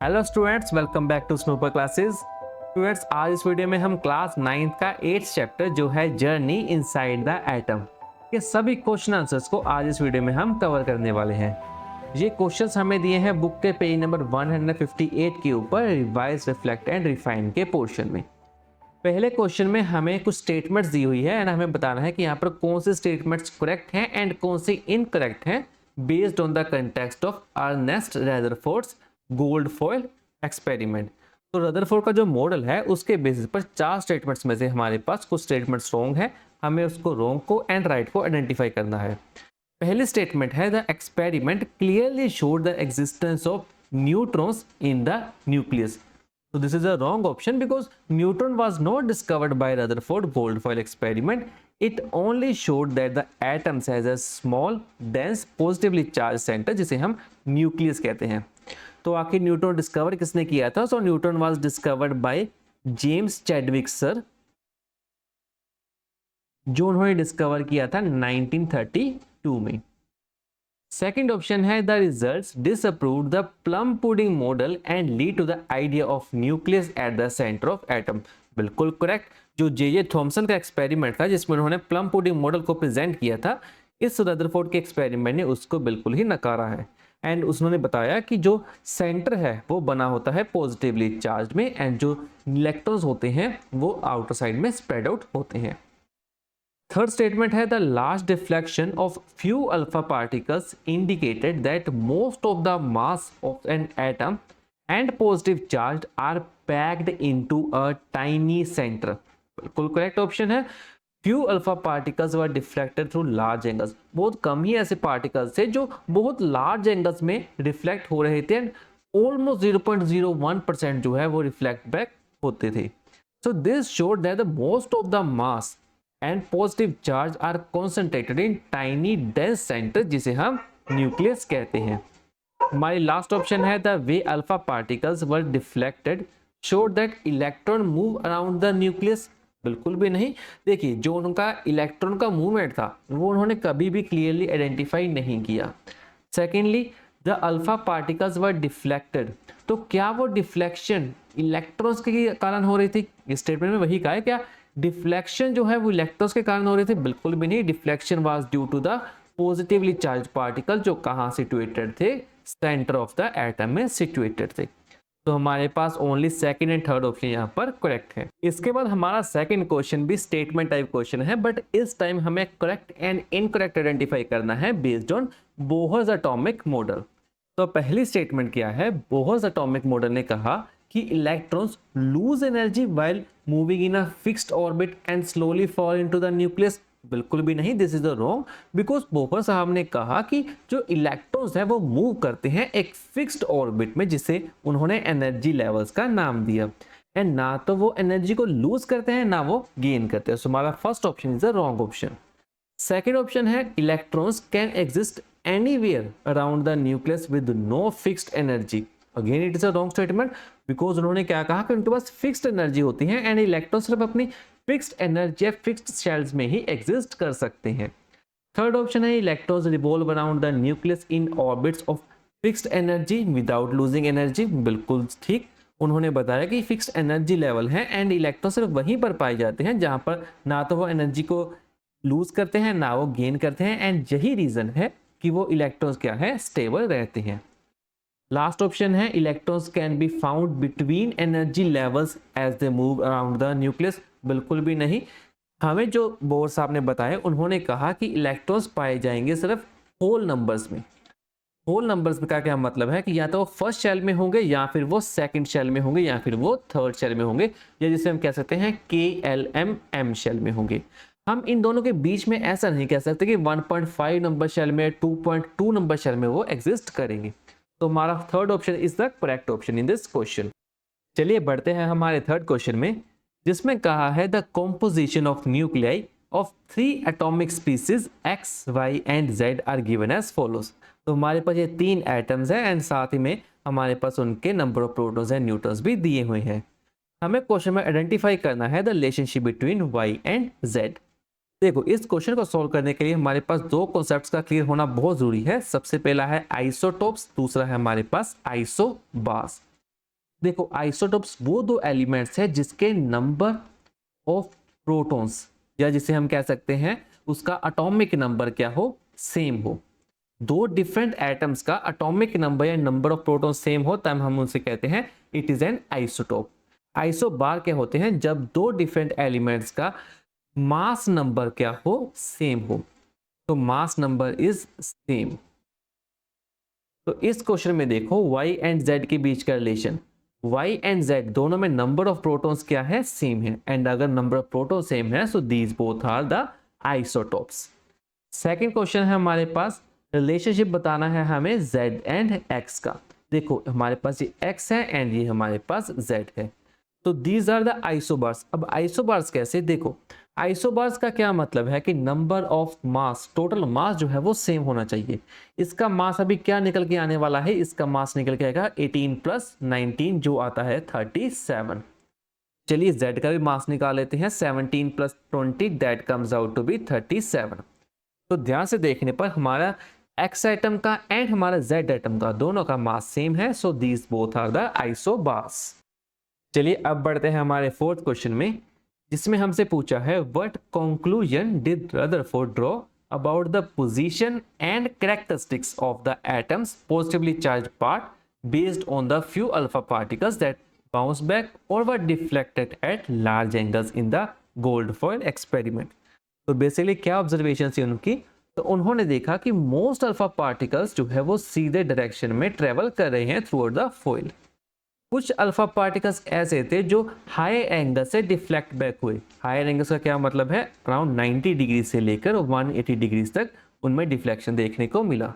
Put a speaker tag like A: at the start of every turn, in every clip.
A: Hello students, welcome back to Snooper classes. Students, आज इस video में हम क्लास 9th का 8th चैप्टर जो है जर्नी इनसाइड द एटम के सभी क्वेश्चन आंसर्स को आज इस वीडियो में हम कवर करने वाले हैं। ये क्वेश्चंस हमें दिए हैं बुक के पेज नंबर 158 के ऊपर रिवाइज, रिफ्लेक्ट एंड रिफाइन के पोर्शन में। पहले क्वेश्चन में हमें कुछ स्टेटमेंट्स दी हुई है एंड हमें बताना है कि यहाँ पर कौन से स्टेटमेंट्स करेक्ट हैं एंड कौन से इनकरेक्ट हैं based on the context of Ernest Rutherford's gold foil experiment. तो रदरफोर्ड का जो मॉडल है उसके बेसिस पर 4 स्टेटमेंट्स में से हमारे पास कुछ स्टेटमेंट्स रॉन्ग है, हमें उसको रॉन्ग को एंड राइट को आइडेंटिफाई करना है। पहली स्टेटमेंट है the experiment clearly showed the existence of neutrons in the nucleus. So this is a wrong option because neutron was not discovered by Rutherford Goldfoil experiment. It only showed that the atoms has a small, dense, positively charged center जिसे हम nucleus कहते हैं। तो आखिर neutron discover किसने किया था? So neutron was discovered by James Chadwick sir, जो उन्होंने डिस्कवर किया था 1932 में। सेकेंड ऑप्शन है the results disapproved the plum pudding model and lead to the idea of nucleus at the centre of atom. बिल्कुल करेक्ट। जो J Thomson का experiment था जिसमें उन्होंने प्लम पुडिंग मॉडल को प्रेजेंट किया था, इस रदरफोर्ड के एक्सपेरिमेंट ने उसको बिल्कुल ही नकारा है एंड उसने बताया कि जो सेंटर है वो बना होता है पॉजिटिवली चार्ज में एंड जो इलेक्ट्रॉन्स होते हैं वो आउटर साइड में स्प्रेड आउट होते हैं। थर्ड स्टेटमेंट है the large deflection of few alpha particles indicated that most of the mass of an atom and positive charge are packed into a tiny centre. बिल्कुल correct option है। Few alpha particles were deflected through large angles. बहुत कम ही ऐसे particles थे जो बहुत large angles में reflect हो रहे थे एंड ऑलमोस्ट 0.01% जो है वो रिफ्लेक्ट बैक होते थे। So this showed that the most of the mass and positive charge are concentrated in tiny dense centre जिसे हम न्यूक्लियस कहते हैं। हमारी लास्ट ऑप्शन है the way alpha particles were deflected showed that electron move around the nucleus. बिल्कुल भी नहीं। देखिए, जो उनका इलेक्ट्रॉन का मूवमेंट था वो उन्होंने कभी भी क्लियरली आइडेंटिफाई नहीं किया। Secondly, the alpha particles were deflected. तो क्या वो डिफ्लेक्शन इलेक्ट्रॉन्स के कारण हो रही थी? इस स्टेटमेंट में वही कहा है, क्या डिफ्लेक्शन जो है वो इलेक्ट्रॉन्स के कारण हो रहे थे? बिल्कुल भी नहीं। Deflection was due to the positively charge particle जो कहाँ सिचुएटेड थे? सेंटर ऑफ द एटम में सिचुएटेड थे। तो हमारे पास only second and third option यहाँ पर करेक्ट है। इसके बाद हमारा सेकंड क्वेश्चन भी स्टेटमेंट टाइप क्वेश्चन है, बट इस टाइम हमें करेक्ट एंड इनकरेक्ट आइडेंटिफाई करना है based on Bohr's atomic model. तो पहली स्टेटमेंट क्या है? बोहर्स एटॉमिक मॉडल ने कहा कि electrons loose energy while moving in a fixed orbit and slowly fall into the nucleus. बिल्कुल भी नहीं। This is the wrong because Bohr साहब ने कहा कि जो इलेक्ट्रॉन्स है वो मूव करते हैं एक फिक्स्ड ऑर्बिट में जिसे उन्होंने एनर्जी लेवल्स का नाम दिया एंड ना तो वो एनर्जी को लूज करते हैं ना वो गेन करते हैं। सो हमारा first option is the wrong option. Second option है electrons can exist anywhere around the nucleus with no fixed energy. Again it is a wrong statement because उन्होंने क्या कहा कि उनके पास फिक्स्ड एनर्जी होती है एंड इलेक्ट्रॉन सिर्फ अपनी फिक्स्ड एनर्जी फिक्स्ड शेल्स में ही एग्जिस्ट कर सकते हैं। थर्ड ऑप्शन है electrons revolve around the nucleus in orbits of fixed energy without losing energy. बिल्कुल ठीक। उन्होंने बताया कि फिक्स्ड एनर्जी लेवल है एंड इलेक्ट्रॉन सिर्फ वहीं पर पाए जाते हैं जहां पर ना तो वो एनर्जी को लूज करते हैं ना वो गेन करते हैं एंड यही रीजन है कि वो इलेक्ट्रॉन्स क्या है स्टेबल रहते हैं। लास्ट ऑप्शन है electrons can be found between energy levels as they move around the nucleus. बिल्कुल भी नहीं। हमें जो बोर साहब ने बताया उन्होंने कहा कि इलेक्ट्रॉन्स पाए जाएंगे सिर्फ होल नंबर्स में। होल नंबर्स का क्या मतलब है कि या तो वो फर्स्ट शेल में होंगे या फिर वो सेकंड शेल में होंगे या फिर वो थर्ड शेल में होंगे या जिसे हम कह सकते हैं KLMM शेल में होंगे। हम इन दोनों के बीच में ऐसा नहीं कह सकते कि 1.5 नंबर शेल में 2.2 नंबर शेल में वो एग्जिस्ट करेंगे। तो हमारा third option is the correct option in this question. चलिए बढ़ते हैं हमारे थर्ड क्वेश्चन में, जिसमें कहा है the composition of nuclei of 3 atomic species X, Y and Z are given as follows. तो हमारे पास ये 3 एटम्स हैं एंड साथ ही में हमारे पास उनके number of protons and neutrons भी दिए हुए हैं। हमें क्वेश्चन में आइडेंटिफाई करना है the relationship between Y and Z। देखो, इस क्वेश्चन को सॉल्व करने के लिए हमारे पास 2 कॉन्सेप्ट्स का क्लियर होना बहुत जरूरी है। सबसे पहला है आइसोटोप्स, दूसरा है हमारे पास आइसोबार्स। देखो आइसोटोप्स वो दो एलिमेंट्स है जिसके नंबर ऑफ प्रोटॉन्स, या जिसे हम कह सकते हैं उसका एटॉमिक नंबर क्या हो, सेम हो। दो डिफरेंट एटम्स का एटॉमिक नंबर या नंबर ऑफ प्रोटॉन सेम हो तब हम उसे कहते हैं it is an isotope. Isobar क्या होते हैं, जब दो डिफरेंट एलिमेंट्स का मास नंबर क्या हो, सेम हो। तो मास नंबर इज सेम। तो इस क्वेश्चन में देखो y एंड z के बीच का रिलेशन, y एंड z दोनों में नंबर ऑफ प्रोटॉन्स क्या है, सेम है, एंड अगर नंबर ऑफ प्रोटॉन सेम है so these both are the isotopes. Second question है हमारे पास, रिलेशनशिप बताना है हमें z एंड x का। देखो हमारे पास ये x है एंड ये हमारे पास z है, तो दीज आर द आइसोबार्स। अब आइसोबार्स कैसे, देखो आइसोबार्स का क्या मतलब है कि number of mass, total mass जो है वो सेम होना चाहिए। इसका मास अभी क्या निकल के आने वाला है, इसका मास निकल के आएगा 18 प्लस 19 जो आता है 37। चलिए z का भी मास निकाल लेते हैं, 17 plus 20 that comes out to be 37। तो ध्यान से देखने पर हमारा x एटम का एंड हमारा z एटम का दोनों का मास सेम है, so these both are the isobars. चलिए अब बढ़ते हैं हमारे फोर्थ क्वेश्चन में, जिसमें हमसे पूछा है what conclusion did Rutherford draw about the position and characteristics of the atom's positively charge part based on the few alpha particles that bounce back और were deflected at large angles in the gold foil experiment. तो basically क्या observation थी उनकी, तो उन्होंने देखा कि most alpha particles जो है वो सीधे डायरेक्शन में ट्रेवल कर रहे हैं थ्रू आउट द फॉयल। कुछ अल्फा पार्टिकल्स ऐसे थे जो हायर एंगल से डिफ्लेक्ट बैक हुए। हायर एंगल्स का क्या मतलब है, अराउंड 90 डिग्री से लेकर 180 डिग्री तक उनमें डिफ्लेक्शन देखने को मिला।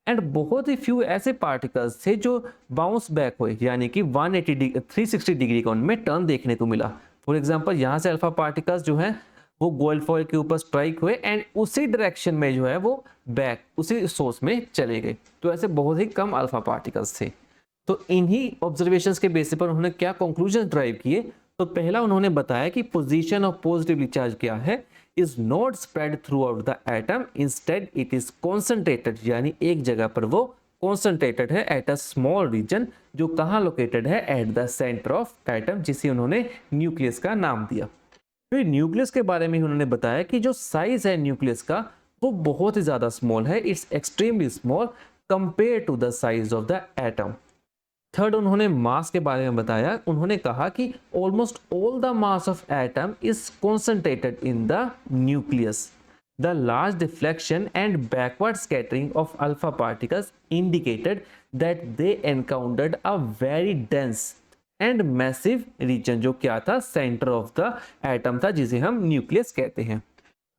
A: एंड बहुत ही फ्यू ऐसे पार्टिकल्स थे जो बाउंस बैक हुए, यानी कि 360 डिग्री का उनमें टर्न देखने को मिला। फॉर एग्जाम्पल यहाँ से अल्फा पार्टिकल्स जो है वो गोल्ड फॉयल के ऊपर स्ट्राइक हुए एंड उसी डायरेक्शन में जो है वो बैक उसी सोर्स में चले गए। तो ऐसे बहुत ही कम अल्फा पार्टिकल्स थे। तो इन्हीं ऑब्जर्वेशंस के बेसिस पर उन्होंने क्या कंक्लूजन ड्राइव किए, तो पहला उन्होंने बताया कि पोजीशन ऑफ पॉजिटिवली चार्ज क्या है, is not spread through out the atom, instead it is concentrated, यानी एक जगह पर वो कॉन्सेंट्रेटेड है एट अ स्मॉल रीजन, जो कहाँ लोकेटेड है, eight the centre of atom, जिसे उन्होंने न्यूक्लियस का नाम दिया। फिर न्यूक्लियस के बारे में उन्होंने बताया कि जो साइज है न्यूक्लियस का वो बहुत ही ज्यादा स्मॉल है, it's extremely small compare to the size of the atom. Third उन्होंने मास के बारे में बताया, उन्होंने कहा कि almost all the mass of atom is concentrated in the nucleus. The large deflection and backward scattering of alpha particles indicated that they encountered a very dense and massive region, जो क्या था, सेंटर ऑफ द एटम था, जिसे हम nucleus कहते हैं।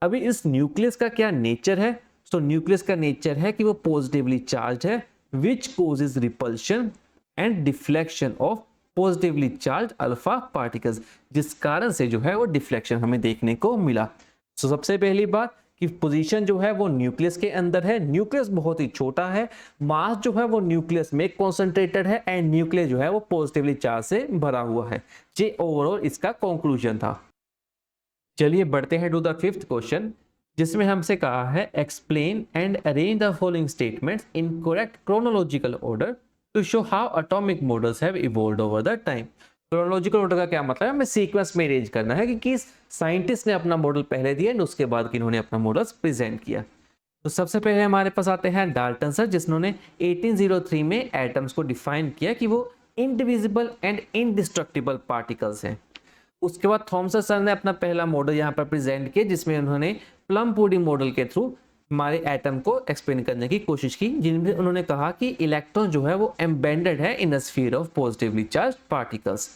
A: अभी इस न्यूक्लियस का क्या नेचर है, तो न्यूक्लियस का नेचर है कि वो पॉजिटिवली चार्ज है, which causes repulsion and deflection of positively charge alpha particles, जिस कारण से जो है वो डिफ्लेक्शन हमें देखने को मिला। तो सबसे पहली बात कि पोजीशन जो है वो न्यूक्लियस के अंदर है, न्यूक्लियस बहुत ही छोटा है, मास जो है वो न्यूक्लियस में कॉन्सेंट्रेटेड है एंड न्यूक्लियस जो है वो पॉजिटिवली चार्ज से भरा हुआ है। ये ओवरऑल इसका कंक्लूजन था। चलिए बढ़ते हैं टू द फिफ्थ क्वेश्चन, जिसमें हमसे कहा है explain and arrange the following statements in correct chronological order to show how atomic models have evolved over the time. Chronological order का क्या मतलब है, हमें सीक्वेंस में अरेंज करना है कि किस साइंटिस्ट ने अपना मॉडल पहले दिया और उसके बाद किन्होंने अपना मॉडल्स प्रेजेंट किया। तो सबसे पहले हमारे पास आते हैं डाल्टन सर, जिन्होंने 1803 में एटम्स को डिफाइन किया कि वो इनडिविजिबल एंड इनडिस्ट्रक्टिबल पार्टिकल्स हैं। उसके बाद थॉमसन सर ने अपना पहला मॉडल यहाँ पर प्रेजेंट किया, जिसमें उन्होंने प्लम पुडिंग मॉडल के थ्रू हमारे एटम को एक्सप्लेन करने की कोशिश की, जिनमें उन्होंने कहा कि इलेक्ट्रॉन जो है वो एम्बेडेड है in the sphere of positively charge particles.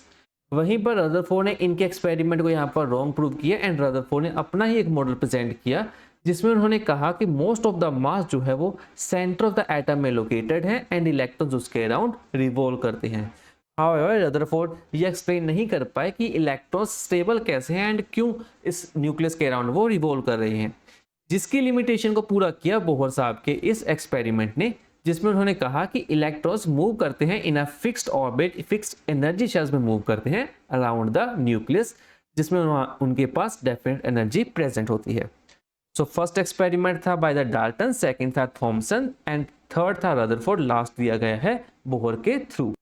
A: वहीं पर रदरफोर्ड ने इनके एक्सपेरिमेंट को यहाँ पर रॉन्ग प्रूव किया एंड रदरफोर्ड ने अपना ही एक मॉडल प्रेजेंट किया, जिसमें उन्होंने कहा कि मोस्ट ऑफ द मास जो है वो सेंटर ऑफ द एटम में लोकेटेड है एंड इलेक्ट्रॉन्स उसके अराउंड रिवॉल्व करते हैं। हाउएवर रदरफोर्ड ये एक्सप्लेन नहीं कर पाए कि इलेक्ट्रॉन्स स्टेबल कैसे हैं एंड क्यों इस न्यूक्लियस के अराउंड वो रिवॉल्व कर रहे हैं, जिसकी लिमिटेशन को पूरा किया बोहर साहब के इस एक्सपेरिमेंट ने, जिसमें उन्होंने कहा कि इलेक्ट्रॉन्स मूव करते हैं in a fixed orbit, fixed energy shells में मूव करते हैं अराउंड द न्यूक्लियस, जिसमें उनके पास डेफिनेट एनर्जी प्रेजेंट होती है। सो फर्स्ट एक्सपेरिमेंट था बाय द डाल्टन, सेकंड था थॉमसन एंड थर्ड था रदरफोर्ड, लास्ट दिया गया है बोहर के थ्रू।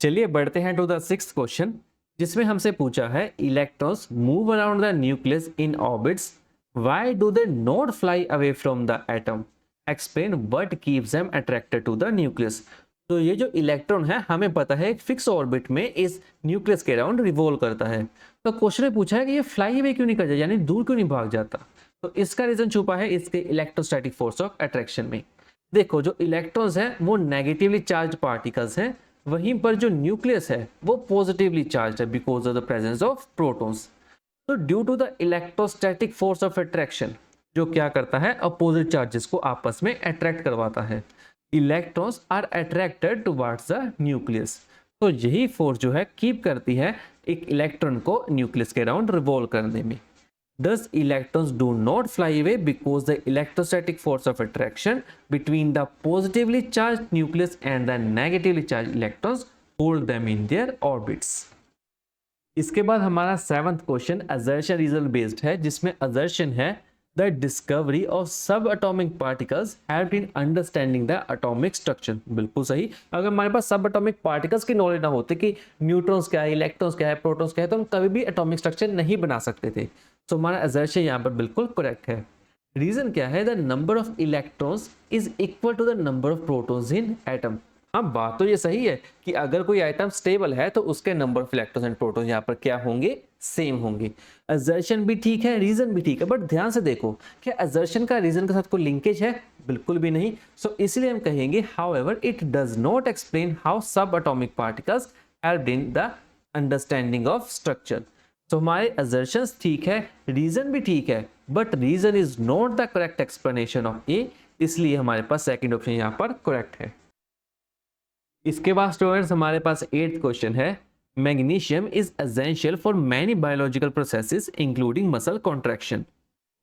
A: चलिए बढ़ते हैं टू द सिक्स्थ क्वेश्चन, जिसमें हमसे पूछा है electrons move around the nucleus in orbits, why do they not fly away from the atom, explain what keeps them attracted to the nucleus. तो ये जो इलेक्ट्रॉन है हमें पता है एक फिक्स ऑर्बिट में इस न्यूक्लियस के अराउंड रिवॉल्व करता है। तो क्वेश्चन में पूछा है कि ये फ्लाई अवे क्यों नहीं करता, यानी दूर क्यों नहीं भाग जाता। तो इसका रीजन छुपा है इसके इलेक्ट्रोस्टैटिक फोर्स ऑफ अट्रैक्शन में। देखो जो इलेक्ट्रॉन्स हैं वो नेगेटिवली चार्ज पार्टिकल्स हैं, वहीं पर जो न्यूक्लियस है वो पॉजिटिवली चार्ज है because of the presence of protons. तो due to the electrostatic force of attraction जो क्या करता है अपोजिट चार्जेस को आपस में अट्रैक्ट करवाता है, electrons are attracted towards the nucleus. तो यही फोर्स जो है कीप करती है एक इलेक्ट्रॉन को न्यूक्लियस के अराउंड रिवॉल्व करने में। Thus, electrons do not fly away because the electrostatic force of attraction between the positively charged nucleus and the negatively charged electrons hold them in their orbits. इसके बाद हमारा seventh question assertion result based है, जिसमें assertion है the discovery of subatomic particles helped in understanding the atomic structure। बिल्कुल सही। अगर हमारे पास सबएटॉमिक पार्टिकल्स की नॉलेज ना होती कि न्यूट्रॉन्स क्या है, इलेक्ट्रॉन्स क्या है, प्रोटॉन्स क्या है, तो हम कभी भी एटॉमिक स्ट्रक्चर नहीं बना सकते थे। तो हमारा असर्शन यहाँ पर बिल्कुल करेक्ट है। रीजन क्या है, the number of electrons is equal to the number of protons in atom. हाँ बात तो ये सही है कि अगर कोई आइटम स्टेबल है तो उसके number of electrons and protons यहाँ पर क्या होंगे, सेम होंगे। असर्शन भी ठीक है, रीजन भी ठीक है, बट ध्यान से देखो क्या असर्शन का रीजन के साथ कोई लिंकेज है, बिल्कुल भी नहीं। सो इसलिए हम कहेंगे however it does not explain how subatomic particles helped in the understanding of structure. तो हमारे असर्शंस ठीक है, रीजन भी ठीक है, but reason is not the correct explanation of A, इसलिए हमारे पास सेकंड ऑप्शन यहाँ पर करेक्ट है। इसके बाद स्टूडेंट्स हमारे पास एट्थ क्वेश्चन है, magnesium is essential for many biological processes including muscle contraction.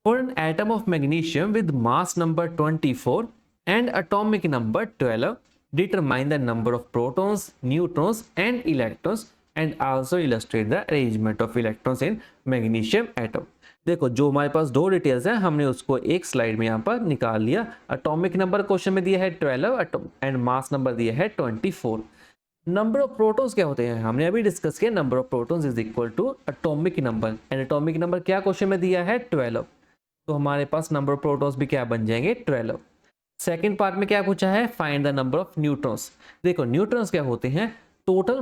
A: For an atom of magnesium with mass number 24 and atomic number 12 determine the number of protons, neutrons and electrons and also illustrate the arrangement of electrons in magnesium atom। देखो जो हमारे पास दो details हैं हमने उसको एक slide में यहाँ पर निकाल लिया। एटॉमिक नंबर क्वेश्चन में दिया है 12 एंड मास नंबर दिया है 24। नंबर ऑफ प्रोटॉन्स क्या होते हैं हमने अभी डिस्कस किया, number of protons is equal to atomic number, and atomic number क्या क्वेश्चन में दिया है 12, तो हमारे पास नंबर ऑफ प्रोटॉन्स भी क्या बन जाएंगे 12। सेकेंड पार्ट में क्या पूछा है, find the number of neutrons. देखो न्यूट्रॉन्स क्या होते हैं, टोटल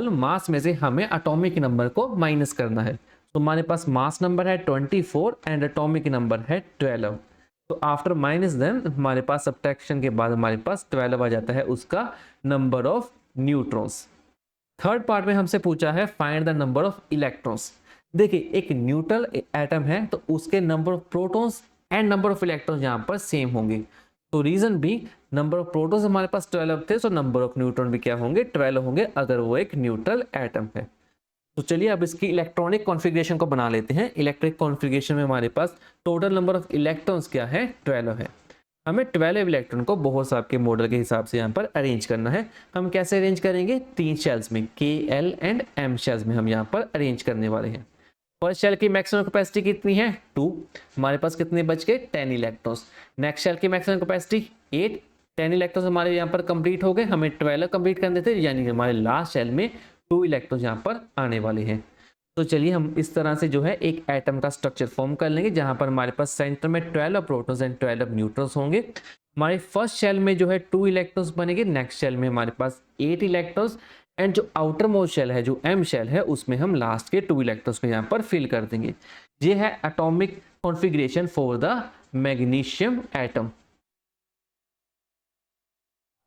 A: मास में से हमें एटॉमिक नंबर को माइनस करना है। तो हमारे पास मास नंबर है 24 एंड एटॉमिक नंबर है 12। तो आफ्टर माइनस देन हमारे पास सब्ट्रैक्शन के बाद हमारे पास 12 आ जाता है उसका number of neutrons. Third part में हमसे पूछा है find the number of electrons. देखिए एक न्यूट्रल एटम है तो उसके number of protons and number of electrons यहाँ पर सेम होंगे। तो रीजन भी नंबर ऑफ प्रोटॉन्स हमारे पास 12 थे, तो नंबर ऑफ न्यूट्रॉन भी क्या होंगे 12 होंगे अगर वो एक न्यूट्रल एटम है। तो चलिए अब इसकी इलेक्ट्रॉनिक कॉन्फ़िगरेशन को बना लेते हैं। इलेक्ट्रिक कॉन्फ़िगरेशन में हमारे पास टोटल नंबर ऑफ इलेक्ट्रॉन्स क्या है 12 है। हमें 12 इलेक्ट्रॉन को बहुत साहब के मॉडल के हिसाब से यहाँ पर अरेंज करना है। हम कैसे अरेंज करेंगे, 3 शेल्स में, K, L and M shells में हम यहाँ पर अरेंज करने वाले हैं। फर्स्ट शेल की मैक्सिमम कैपेसिटी कितनी है 2, हमारे पास कितने बच गए 10 इलेक्ट्रॉन्स। नेक्स्ट शेल की मैक्सिमम कैपेसिटी 8, 10 इलेक्ट्रॉन्स हमारे यहाँ पर कंप्लीट हो गए, हमें 12 कंप्लीट करने थे, यानी कि हमारे लास्ट शेल में 2 इलेक्ट्रॉन्स यहाँ पर आने वाले हैं। तो चलिए हम इस तरह से जो है एक एटम का स्ट्रक्चर फॉर्म कर लेंगे जहाँ पर हमारे पास सेंटर में 12 प्रोटॉन्स एंड 12 न्यूट्रॉन्स होंगे। हमारे फर्स्ट शेल में जो है 2 इलेक्ट्रॉन्स बनेंगे, नेक्स्ट शेल में हमारे पास 8 इलेक्ट्रॉन्स, एंड जो आउटर मोस्ट शेल है जो M शेल है उसमें हम लास्ट के 2 इलेक्ट्रॉन्स को यहाँ पर फिल कर देंगे। ये है atomic configuration for the magnesium atom.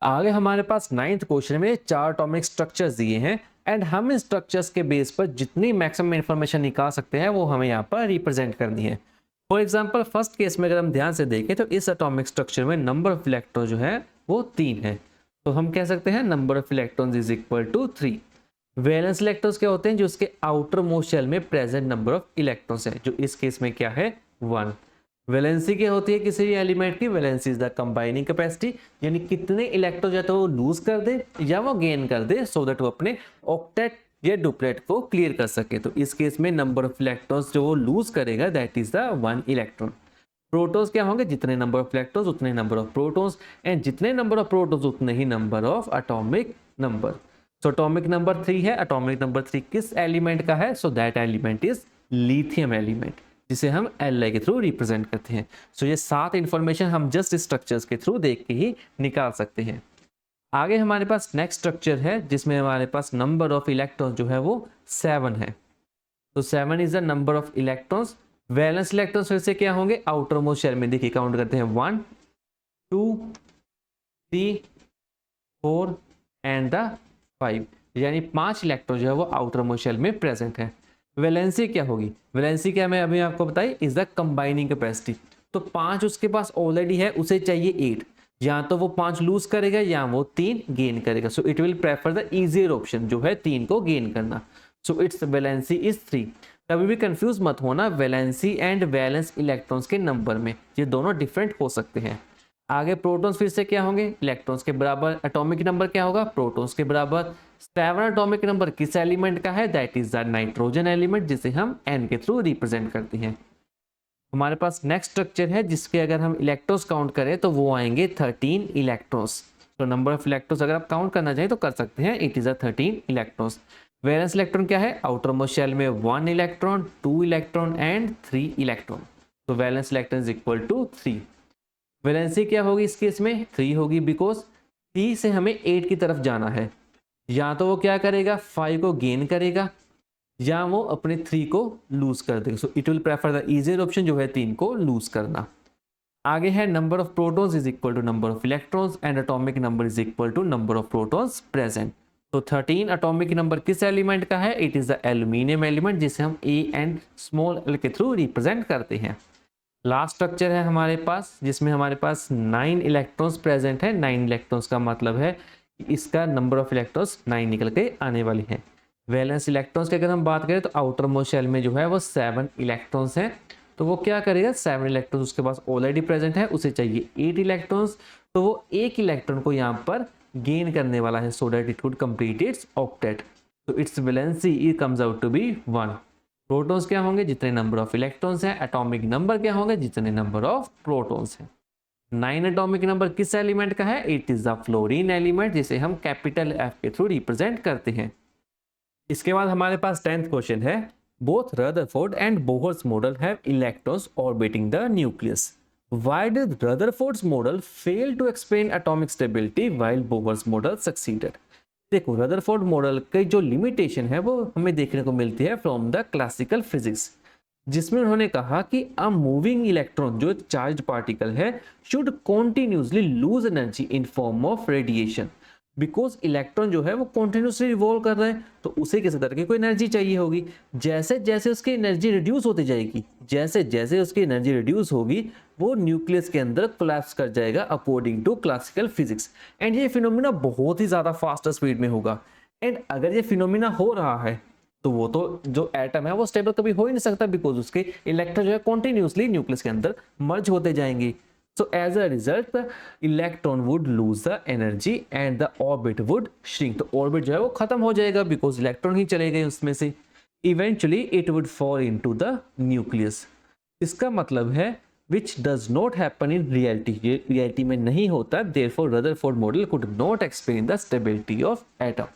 A: आगे हमारे पास 9th क्वेश्चन में 4 एटॉमिक स्ट्रक्चर्स दिए हैं एंड हम इन स्ट्रक्चर्स के बेस पर जितनी मैक्सिमम इंफॉर्मेशन निकाल सकते हैं वो हमें यहाँ पर रिप्रेजेंट करनी है। फॉर एग्जांपल फर्स्ट केस में अगर हम ध्यान से देखें तो इस एटॉमिक स्ट्रक्चर में नंबर ऑफ इलेक्ट्रॉन जो है वो 3 है, तो हम कह सकते हैं number of electrons is equal to 3। Valence electrons क्या होते हैं, जो उसके आउटर मोस्ट शेल में प्रेजेंट नंबर ऑफ इलेक्ट्रॉन्स है, जो इस केस में क्या है 1। वैलेंसी क्या होती है किसी भी एलिमेंट की, valency is the combining capacity, यानी कितने इलेक्ट्रॉन या तो वो लूज कर दे या वो गेन कर दे सो दैट वो अपने ऑक्टेट या डुप्लेट को क्लियर कर सके। तो इस केस में नंबर ऑफ इलेक्ट्रॉन्स जो वो लूज करेगा that is the 1 electron. Protons क्या होंगे, जितने नंबर ऑफ इलेक्ट्रॉन्स उतने नंबर ऑफ प्रोटॉन्स, एंड जितने नंबर ऑफ प्रोटॉन्स उतने ही number of atomic number. So atomic number 3 है, एटॉमिक नंबर 3 किस एलिमेंट का है? So that element is lithium element, जिसे हम Li के थ्रू रिप्रेजेंट करते हैं। सो ये 7 इंफॉर्मेशन हम जस्ट स्ट्रक्चर्स के थ्रू देख के ही निकाल सकते हैं। आगे हमारे पास नेक्स्ट स्ट्रक्चर है जिसमें हमारे पास नंबर ऑफ इलेक्ट्रॉन्स जो है वो 7 है। तो 7 is the number of electrons. Valence electrons फिर से क्या होंगे? आउटर मोस्ट शेल में देखिए काउंट करते हैं 1 2 3 4 एंड द 5, यानी 5 इलेक्ट्रॉन जो है वो आउटर मोस्ट शेल में प्रेजेंट है। वैलेंसी क्या होगी? वैलेंसी क्या मैं अभी आपको बताई इज द कंबाइनिंग कैपेसिटी। तो 5 उसके पास ऑलरेडी है, उसे चाहिए 8, या तो वो 5 लूज करेगा या वो 3 गेन करेगा। सो it will prefer the easier option जो है 3 को गेन करना। So it's valency is 3। कभी भी कंफ्यूज मत होना वैलेंसी एंड वैलेंस इलेक्ट्रॉन्स के नंबर में, ये दोनों डिफरेंट हो सकते हैं। आगे प्रोटॉन्स फिर से क्या होंगे? इलेक्ट्रॉन्स के बराबर। एटॉमिक नंबर क्या होगा? प्रोटॉन्स के बराबर। 7 एटॉमिक नंबर किस एलिमेंट का है? That is the nitrogen element, जिसे हम n के थ्रू रिप्रेजेंट करते हैं। हमारे पास नेक्स्ट स्ट्रक्चर है जिसके अगर हम इलेक्ट्रॉन्स काउंट करें तो वो आएंगे 13 इलेक्ट्रॉन्स। तो नंबर ऑफ इलेक्ट्रॉन्स अगर आप काउंट करना चाहें तो कर सकते हैं, it is a 13 electrons. Valence electron क्या है? आउटर मोस्ट शेल में 1 इलेक्ट्रॉन, 2 इलेक्ट्रॉन एंड 3 इलेक्ट्रॉन। तो valence electron is equal to 3। Valency क्या होगी इस केस में? 3 होगी, बिकॉज 3 से हमें 8 की तरफ जाना है। या तो वो क्या करेगा? 5 को गेन करेगा या वो अपने 3 को लूज कर देगा। So it will prefer the easier option जो है 3 को लूज करना। आगे है number of protons is equal to number of electrons and atomic number is equal to number of protons present. तो 13 एटॉमिक नंबर किस एलिमेंट का है? It is the aluminium element, जिसे हम ए एंड स्मॉल एल के through represent करते हैं। Last structure है हमारे पास जिसमें हमारे पास 9 इलेक्ट्रॉन्स प्रेजेंट है। 9 इलेक्ट्रॉन्स का मतलब है कि इसका नंबर ऑफ इलेक्ट्रॉन्स 9 निकल के आने वाली हैं। वैलेंस इलेक्ट्रॉन्स की अगर हम बात करें तो आउटर मोस्ट शेल में जो है वो 7 इलेक्ट्रॉन्स हैं। तो वो क्या करेगा? 7 इलेक्ट्रॉन्स उसके पास ऑलरेडी प्रेजेंट है, उसे चाहिए 8 इलेक्ट्रॉन्स। तो वो एक इलेक्ट्रॉन को यहाँ पर गेन करने वाला है, so that it would complete its octet. तो its valency it comes out to be 1। Protons क्या होंगे? जितने नंबर ऑफ इलेक्ट्रॉन्स हैं। एटॉमिक नंबर क्या होंगे? जितने नंबर ऑफ प्रोटॉन्स हैं। 9 एटॉमिक नंबर किस एलिमेंट का है? It is the fluorine element, जिसे हम कैपिटल F के थ्रू रिप्रेजेंट करते हैं। इसके बाद हमारे पास 10th क्वेश्चन है, both Rutherford and Bohr's model have electrons orbiting the nucleus. Why did Rutherford's model fail to explain atomic stability while Bohr's model succeeded? देखो रदरफोर्ड मॉडल की जो लिमिटेशन है वो हमें देखने को मिलती है फ्रॉम द क्लासिकल फिजिक्स, जिसमें उन्होंने कहा कि अ मूविंग इलेक्ट्रॉन जो चार्ज्ड पार्टिकल है should continuously lose energy in form of radiation. Because electron जो है वो कॉन्टिन्यूसली रिवॉल्व कर रहा है तो उसे किसी तरह की कोई एनर्जी चाहिए होगी। जैसे जैसे उसकी एनर्जी रिड्यूस होती जाएगी, जैसे जैसे उसकी एनर्जी रिड्यूस होगी, वो न्यूक्लियस के अंदर कोलैप्स कर जाएगा according to classical physics. And ये फिनोमिना बहुत ही ज़्यादा फास्ट स्पीड में होगा। एंड अगर ये फिनोमिना हो रहा है तो वो तो जो एटम है वो स्टेबल कभी हो ही नहीं सकता, बिकॉज उसके इलेक्ट्रॉन जो है कॉन्टिन्यूसली न्यूक्लियस के अंदर मर्ज होते जाएंगे। So as a result, the electron would lose the energy and the orbit would shrink. तो orbit जो है वो खत्म हो जाएगा because electron ही चले गए उसमें से। Eventually it would fall into the nucleus. इसका मतलब है which does not happen in reality. ये reality में नहीं होता, therefore Rutherford model could not explain the stability of atom.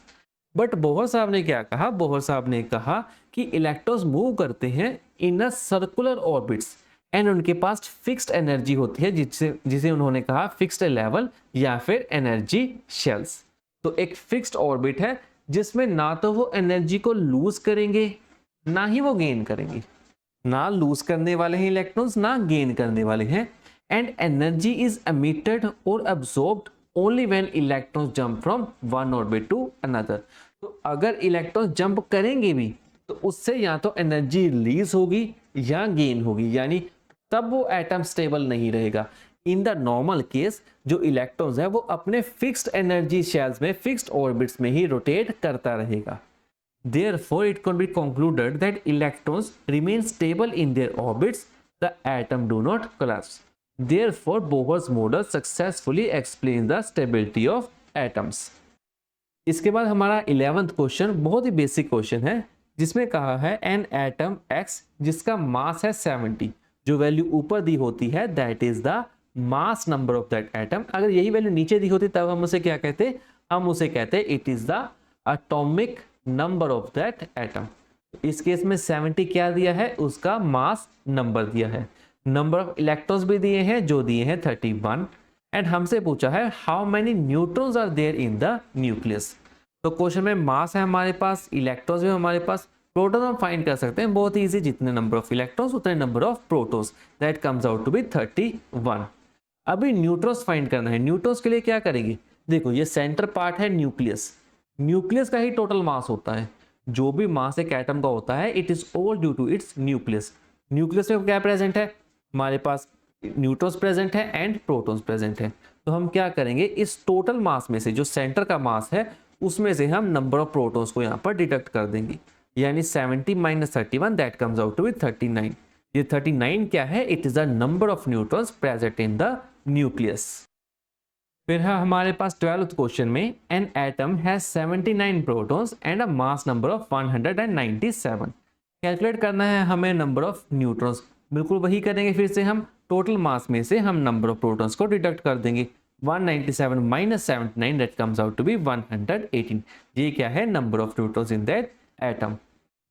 A: But Bohr साहब ने क्या कहा? बोहर साहब ने कहा कि इलेक्ट्रॉन्स मूव करते हैं in a circular orbits and उनके पास फिक्स्ड एनर्जी होती है, जिसे उन्होंने कहा फिक्स्ड लेवल या फिर एनर्जी शेल्स। तो एक फिक्स्ड ऑर्बिट है जिसमें ना तो वो एनर्जी को लूज करेंगे ना ही वो गेन करेंगे। ना लूज करने वाले हैं इलेक्ट्रॉन्स, ना गेन करने वाले हैं। एंड एनर्जी इज एमिटेड और absorbed only when electrons jump from one orbit to another. तो अगर इलेक्ट्रॉन्स जंप करेंगे भी तो उससे या तो एनर्जी रिलीज होगी या गेन होगी, यानी तब वो एटम स्टेबल नहीं रहेगा। इन द नॉर्मल केस जो इलेक्ट्रॉन्स है वो अपने फिक्स्ड एनर्जी शेल्स में, फिक्स्ड ऑर्बिट्स में ही रोटेट करता रहेगा। Therefore it can be concluded that electrons remain stable in their orbits, the atom do not collapse. Therefore Bohr's model successfully explains the stability of atoms. इसके बाद हमारा 11th question बहुत ही basic question है, जिसमें कहा है एन एटम X जिसका मास है 70, जो वैल्यू ऊपर दी होती है that is the mass number of that atom. अगर यही वैल्यू नीचे दी होती तब हम उसे क्या कहते? हम उसे कहते हैं it is the atomic number of that atom. इस केस में 70 क्या दिया है, उसका मास नंबर दिया है। नंबर ऑफ इलेक्ट्रॉन्स भी दिए हैं, जो दिए हैं 31। एंड हमसे पूछा है how many neutrons are there in the nucleus. तो क्वेश्चन में मास है हमारे पास, इलेक्ट्रॉन्स भी हमारे पास, प्रोटॉन हम फाइंड कर सकते हैं बहुत इजी, जितने नंबर ऑफ इलेक्ट्रॉन्स उतने number of protons, that comes out to be 31। अभी न्यूट्रॉन्स फाइंड करना है। न्यूट्रॉन्स के लिए क्या करेंगे, देखो ये सेंटर पार्ट है न्यूक्लियस, न्यूक्लियस का ही टोटल मास होता है। जो भी मास एक एटम का होता है it is all due to its nucleus. Nucleus में क्या प्रेजेंट है, हमारे पास न्यूट्रॉन्स प्रेजेंट है एंड प्रोटॉन्स प्रेजेंट है। तो हम क्या करेंगे, इस टोटल मास में से जो सेंटर का मास है उसमें से हम नंबर ऑफ प्रोटॉन्स को यहाँ पर डिडक्ट कर देंगे, यानी 70 minus 31 that comes out to be 39। ये 39 क्या है, it is the number of neutrons present in the nucleus. फिर है हमारे पास 12th क्वेश्चन में an atom has 79 protons and a mass number of 197। Calculate करना है हमें नंबर ऑफ न्यूट्रॉन्स। बिल्कुल वही करेंगे, फिर से हम टोटल मास में से हम नंबर ऑफ प्रोटॉन्स को डिडक्ट कर देंगे। 197 minus 79 that comes out to be 118। ये क्या है, number of neutrons in that atom.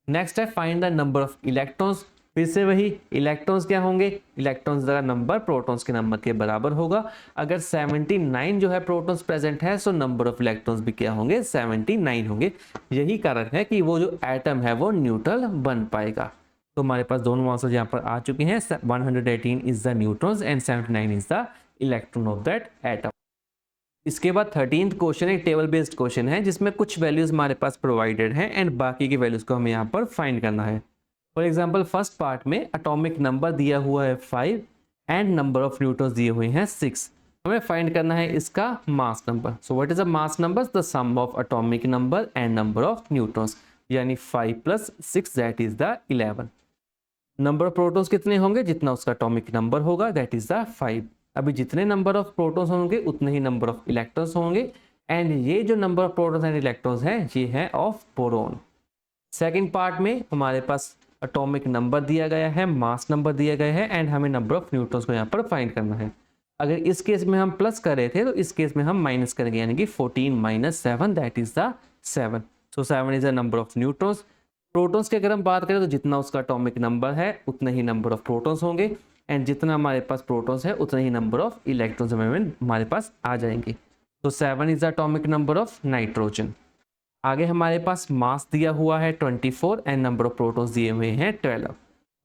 A: Next है find the number of electrons. फिर से वही, इलेक्ट्रॉन्स क्या होंगे, इलेक्ट्रॉन्स का नंबर प्रोटॉन्स के नंबर के बराबर होगा। अगर 79 जो है प्रोटॉन्स प्रेजेंट है, सो नंबर ऑफ इलेक्ट्रॉन्स भी क्या होंगे, 79 होंगे। यही कारण है कि वो जो एटम है वो न्यूट्रल बन पाएगा। तो हमारे पास दोनों आंसर यहाँ पर आ चुके हैं। 118 is the neutrons and 79 is the electron of that atom. इसके बाद 13th क्वेश्चन एक टेबल बेस्ड क्वेश्चन है, जिसमें कुछ वैल्यूज हमारे पास प्रोवाइडेड हैं एंड बाकी की वैल्यूज को हमें यहाँ पर फाइंड करना है। फॉर एग्जाम्पल फर्स्ट पार्ट में एटॉमिक नंबर दिया हुआ है 5 एंड नंबर ऑफ न्यूट्रॉन्स दिए हुए हैं 6। हमें फाइंड करना है इसका mass number. So what is the mass number, the sum of atomic number and number of neutrons, यानी 5 plus 6 that is the 11। Number of protons कितने होंगे, जितना उसका एटॉमिक नंबर होगा, दैट इज द 5। अभी जितने नंबर ऑफ प्रोटॉन्स होंगे उतने ही नंबर ऑफ इलेक्ट्रॉन्स होंगे, एंड ये जो number of protons and electrons हैं ये है ऑफ बोरोन। सेकंड पार्ट में हमारे पास एटॉमिक नंबर दिया गया है, मास नंबर दिया गया है, एंड हमें नंबर ऑफ न्यूट्रॉन्स को यहाँ पर फाइंड करना है। अगर इस केस में हम प्लस कर रहे थे तो इस केस में हम माइनस करेंगे, यानी कि 14 minus 7 that is the 7। So 7 is the number of neutrons. Protons की अगर हम बात करें तो जितना उसका एटॉमिक नंबर है उतने ही नंबर ऑफ प्रोटॉन्स होंगे, एंड जितना हमारे पास प्रोटॉन्स है उतने ही नंबर ऑफ इलेक्ट्रॉन्स हमारे पास आ जाएंगे। तो 7 is the atomic number of nitrogen. आगे हमारे पास मास दिया हुआ है 24 एंड नंबर ऑफ प्रोटॉन्स दिए हुए हैं 12।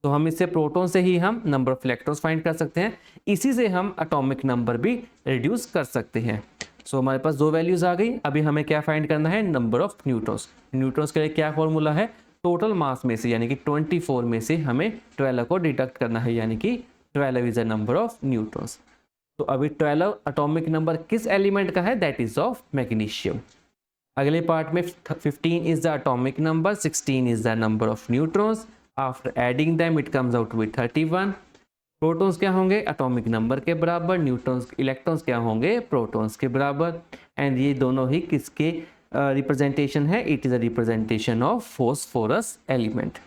A: तो हम इससे प्रोटॉन से ही हम नंबर ऑफ इलेक्ट्रॉन्स फाइंड कर सकते हैं, इसी से हम एटॉमिक नंबर भी रिड्यूस कर सकते हैं। सो हमारे पास दो वैल्यूज आ गई। अभी हमें क्या फाइंड करना है, नंबर ऑफ न्यूट्रॉन्स। न्यूट्रॉन्स के लिए क्या फॉर्मूला है, टोटल मास में से यानी कि 24 में से हमें 12 को डिडक्ट करना है, यानी कि 12 is the number of neutrons. तो अभी 12 एटॉमिक नंबर किस एलिमेंट का है, दैट इज ऑफ मैग्नीशियम। अगले पार्ट में 15 is the atomic number, 16 is the number of neutrons. After adding them it comes out with 31। Protons क्या होंगे, एटॉमिक नंबर के बराबर, न्यूट्रॉन्स इलेक्ट्रॉन्स क्या होंगे, प्रोटॉन्स के बराबर। एंड ये दोनों ही किसके रिप्रेजेंटेशन है, it is a representation of phosphorus element.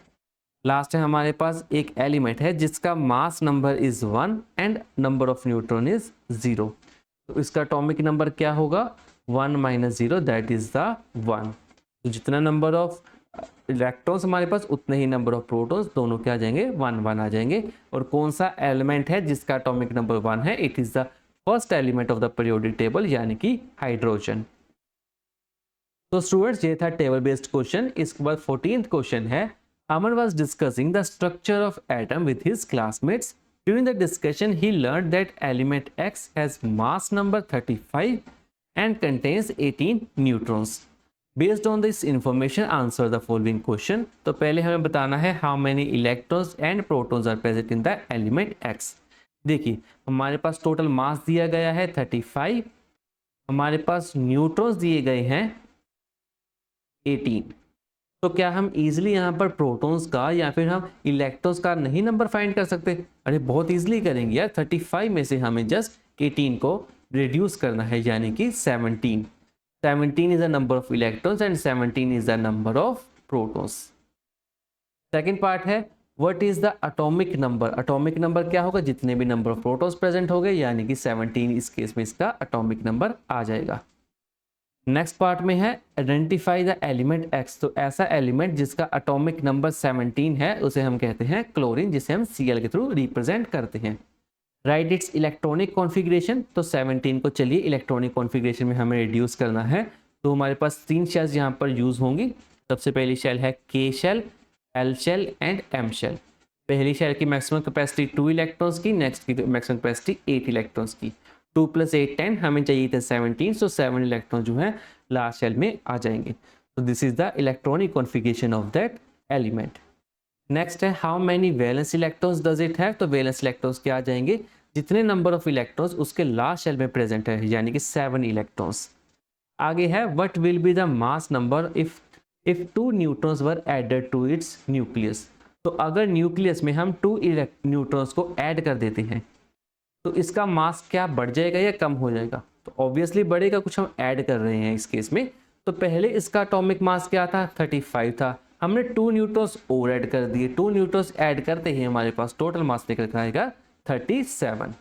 A: Last है हमारे पास एक एलिमेंट है जिसका mass number is 1 and number of neutron is 0। तो इसका एटॉमिक नंबर क्या होगा, 1 माइनस 0 दैट इज द 1। तो जितना नंबर ऑफ इलेक्ट्रॉन्स हमारे पास उतने ही नंबर ऑफ प्रोटॉन्स, दोनों क्या आ जाएंगे, 1 1 आ जाएंगे। और कौन सा एलिमेंट है जिसका एटॉमिक नंबर 1 है, it is the first element of the periodic table, यानी कि हाइड्रोजन। तो स्टूडेंट्स ये था टेबल बेस्ड क्वेश्चन। इसके बाद 14th क्वेश्चन है, Aman was discussing the structure of atom with his classmates. During the discussion, he learned that element X has mass number 35 and contains 18 neutrons. Based on this information, answer the following question. तो पहले हमें बताना है how many electrons and protons are present in the element X. देखिए हमारे पास total mass दिया गया है 35, हमारे पास न्यूट्रॉन्स दिए गए हैं 18। तो क्या हम इजीली यहाँ पर प्रोटॉन्स का या फिर हम इलेक्ट्रॉन्स का नहीं नंबर फाइंड कर सकते? अरे बहुत इजीली करेंगे यार। 35 में से हमें जस्ट 18 को रिड्यूस करना है, यानी कि 17। 17 is the number of electrons and 17 is the number of protons. Second part है what is the atomic number. Atomic number क्या होगा, जितने भी नंबर ऑफ प्रोटॉन्स प्रेजेंट हो गए, यानी कि 17 इस केस में इसका एटॉमिक नंबर आ जाएगा। नेक्स्ट पार्ट में है आइडेंटिफाई द एलिमेंट एक्स। तो ऐसा एलिमेंट जिसका एटॉमिक नंबर 17 है उसे हम कहते हैं क्लोरीन, जिसे हम Cl के थ्रू रिप्रेजेंट करते हैं। Right it's electronic configuration. तो 17 को चलिए इलेक्ट्रॉनिक कॉन्फ़िगरेशन में हमें रिड्यूस करना है। तो हमारे पास 3 शेल्स यहाँ पर यूज़ होंगी। सबसे पहली शेल है K shell, L shell and M shell. पहली शेल की मैक्सिमम कैपेसिटी 2 इलेक्ट्रॉन्स की, नेक्स्ट की मैक्सिमम कैपेसिटी 8 इलेक्ट्रॉन्स की। 2 + 8 10, हमें चाहिए थे 17, सो 7 इलेक्ट्रॉन जो है लास्ट शेल में आ जाएंगे। तो this is the electronic configuration of that element. Next है how many valence electrons does it have. तो वैलेंस इलेक्ट्रॉन्स क्या आ जाएंगे, जितने नंबर ऑफ इलेक्ट्रॉन्स उसके लास्ट शेल में प्रेजेंट है, यानी कि 7 इलेक्ट्रॉन्स। आगे है what will be the mass number if 2 neutrons were added to its nucleus. तो अगर न्यूक्लियस में हम 2 न्यूट्रॉन्स को ऐड कर देते हैं तो इसका मास क्या बढ़ जाएगा या कम हो जाएगा। तो ऑब्वियसली बढ़ेगा, कुछ हम ऐड कर रहे हैं इस केस में। तो पहले इसका एटॉमिक मास क्या था, 35 था। हमने 2 न्यूट्रॉन्स और ऐड कर दिए, 2 न्यूट्रॉन्स ऐड करते ही हमारे पास टोटल मास निकल आएगा 37।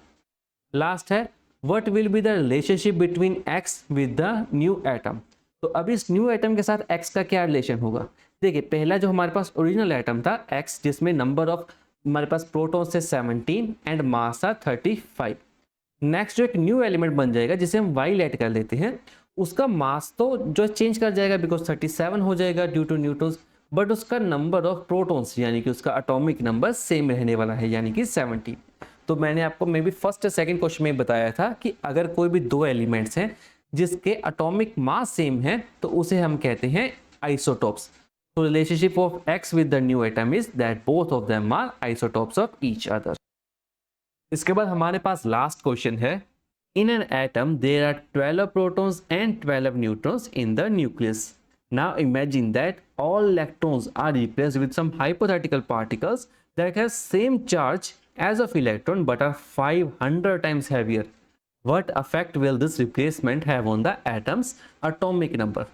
A: लास्ट है what will be the relationship between x with the new atom. तो अभी इस न्यू एटम के साथ एक्स का क्या रिलेशन होगा। देखिए पहला जो हमारे पास ओरिजिनल एटम था एक्स, जिसमें नंबर ऑफ हमारे पास प्रोटॉन्स थे 17 एंड मास था 35। नेक्स्ट जो एक न्यू एलिमेंट बन जाएगा जिसे हम वाई ऐड कर लेते हैं, उसका मास तो जो चेंज कर जाएगा बिकॉज 37 हो जाएगा ड्यू टू न्यूट्रॉन्स, बट उसका नंबर ऑफ प्रोटॉन्स यानी कि उसका एटॉमिक नंबर सेम रहने वाला है, यानी कि 17। तो मैंने आपको मे बी फर्स्ट या सेकंड क्वेश्चन में बताया था कि अगर कोई भी 2 एलिमेंट्स हैं जिसके एटॉमिक मास सेम है तो उसे हम कहते हैं isotopes. So relationship of X with the new atom is that both of them are isotopes of each other. इसके बाद हमारे पास लास्ट क्वेश्चन है in an atom there are 12 protons and 12 neutrons in the nucleus. Now imagine that all electrons are replaced with some hypothetical particles that have same charge as of electron but are 500 times heavier. What effect will this replacement have on the atom's atomic number?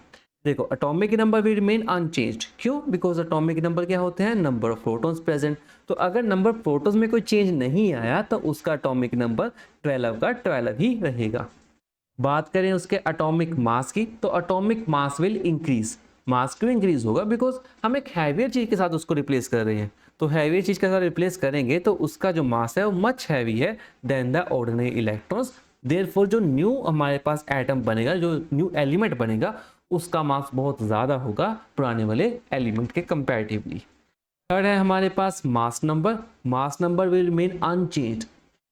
A: देखो atomic number will remain unchanged. क्यों? Because atomic number क्या होते हैं, number of protons present. तो अगर number protons में कोई change नहीं आया तो उसका एटॉमिक नंबर 12 का 12 ही रहेगा। बात करें उसके एटॉमिक मास की, तो एटॉमिक मास विल इंक्रीज। मास क्यों इंक्रीज होगा, बिकॉज हम एक हैवियर चीज के साथ उसको रिप्लेस कर रहे हैं। तो हैवियर चीज के साथ रिप्लेस करेंगे तो उसका जो मास है वो मच हैवी है than the ordinary electrons. Therefore जो न्यू हमारे पास एटम बनेगा, जो न्यू एलिमेंट बनेगा, उसका मास बहुत ज़्यादा होगा पुराने वाले एलिमेंट के कंपैरेटिवली। थर्ड है हमारे पास mass number. Mass number will remain unchanged.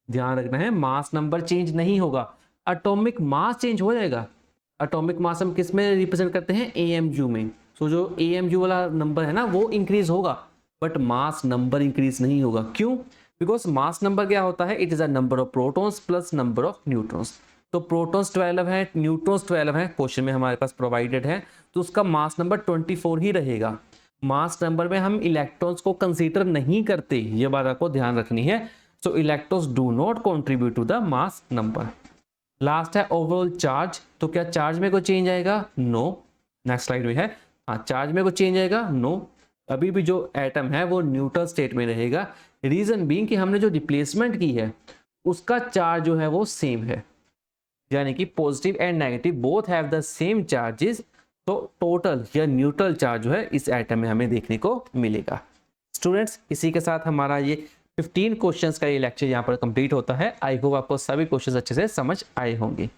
A: ध्यान रखना है मास नंबर चेंज नहीं होगा, एटॉमिक मास चेंज हो जाएगा। एटॉमिक मास हम किस में रिप्रेजेंट करते हैं, AMU में। सो जो AMU वाला नंबर है ना वो इंक्रीज होगा, बट मास नंबर इंक्रीज नहीं होगा। क्यों? बिकॉज मास नंबर क्या होता है, it is a number of protons plus number of neutrons. तो प्रोटॉन्स 12 है, न्यूट्रॉन्स 12 है, क्वेश्चन में हमारे पास प्रोवाइडेड है, तो उसका मास नंबर 24 ही रहेगा। मास नंबर में हम इलेक्ट्रॉन्स को कंसीडर नहीं करते, ये बात आपको ध्यान रखनी है। So electrons do not contribute to the mass number. Last है ओवरऑल चार्ज। तो क्या चार्ज में कोई चेंज आएगा? नो। नेक्स्ट स्लाइड में है, हाँ चार्ज में कोई चेंज आएगा? नो। अभी भी जो एटम है वो न्यूट्रल स्टेट में रहेगा। रीजन बीइंग कि हमने जो रिप्लेसमेंट की है उसका चार्ज जो है वो सेम है, यानी कि positive and negative both have the same charges. तो टोटल या न्यूट्रल चार्ज जो है इस एटम में हमें देखने को मिलेगा। स्टूडेंट्स इसी के साथ हमारा ये 15 क्वेश्चंस का ये लेक्चर यहाँ पर कंप्लीट होता है। आई होप आपको सभी क्वेश्चंस अच्छे से समझ आए होंगे।